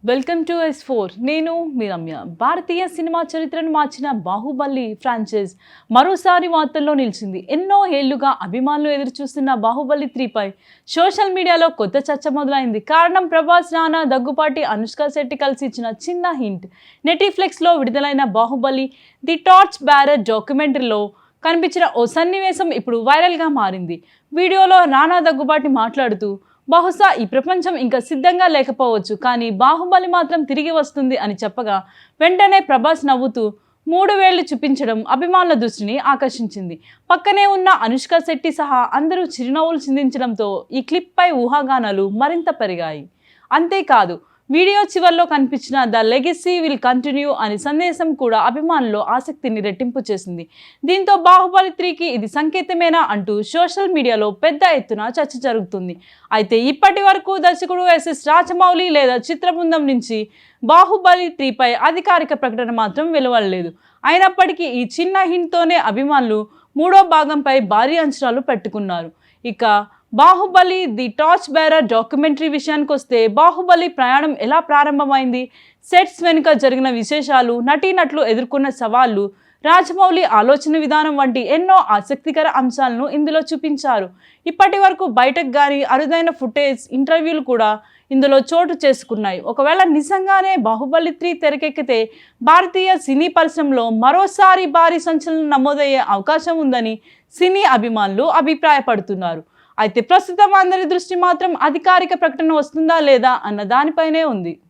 Welcome to S4 నేను మీ రమ్య. భారతీయ cinema చరిత్రను మార్చిన బాహుబలి ఫ్రాంచైజ్ మరోసారి వార్తల్లో నిలిచింది. ఎన్నో ఏళ్లుగా అభిమానులు ఎదురుచూస్తున్న బాహుబలి 3 పై సోషల్ మీడియాలో కొత్త చర్చ మొదలైంది. కారణం ప్రభాస్, రానా, దగ్గుపాటి, అనుష్క శెట్టి కలిసి ఇచ్చిన చిన్న హింట్. నెటిఫ్లిక్స్లో విడుదలైన బాహుబలి ది టార్చ్ బేరర్ డాక్యుమెంటరీలో కనిపించిన ఓ సన్నివేశం ఇప్పుడు వైరల్గా మారింది. వీడియోలో రానా, దగ్గుబాటి మాట్లాడుతూ బహుశా ఈ ప్రపంచం ఇంకా సిద్ధంగా లేకపోవచ్చు, కానీ బాహుబలి మాత్రం తిరిగి వస్తుంది అని చెప్పగా వెంటనే ప్రభాస్ నవ్వుతూ 3 వేళ్లు చూపించడం అభిమానుల దృష్టిని ఆకర్షించింది. పక్కనే ఉన్న అనుష్క శెట్టి సహా అందరూ చిరునవ్వులు చిందించడంతో ఈ క్లిప్పై ఊహాగానాలు మరింత పెరిగాయి. అంతేకాదు, వీడియో చివర్లో కనిపించిన ద లెగసీ విల్ కంటిన్యూ అనే సందేశం కూడా అభిమానుల్లో ఆసక్తిని రెట్టింపు చేసింది. దీంతో బాహుబలి 3కి ఇది సంకేతమేనా అంటూ సోషల్ మీడియాలో పెద్ద ఎత్తున చర్చ జరుగుతుంది. అయితే ఇప్పటి వరకు దర్శకుడు ఎస్ఎస్ రాజమౌళి లేదా చిత్ర బృందం నుంచి బాహుబలి 3 పై అధికారిక ప్రకటన మాత్రం వెలువడలేదు. అయినప్పటికీ ఈ చిన్న హింట్తోనే అభిమానులు మూడో భాగంపై భారీ అంచనాలు పెట్టుకున్నారు. ఇక Baahubali the torch bearer documentary విషయానికి వస్తే, బాహుబలి ప్రయాణం ఎలా ప్రారంభమైంది, సెట్స్ వెనుక జరిగిన విశేషాలు, నటీనటులు ఎదుర్కొన్న సవాళ్లు, రాజమౌళి ఆలోచన విధానం వంటి ఎన్నో ఆసక్తికర అంశాలను ఇందులో చూపించారు. ఇప్పటి వరకు బయటకు గాని అరుదైన ఫుటేజ్, ఇంటర్వ్యూలు కూడా ఇందులో చోటు చేసుకున్నాయి. ఒకవేళ నిజంగానే బాహుబలి 3 తెరకెక్కితే భారతీయ సినీ పరిశ్రమలో మరోసారి భారీ సంచలనం నమోదయ్యే అవకాశం ఉందని సినీ అభిమానులు అభిప్రాయపడుతున్నారు. అయితే ప్రస్తుతం అందరి దృష్టి మాత్రం అధికారిక ప్రకటన వస్తుందా లేదా అన్న దానిపైనే ఉంది.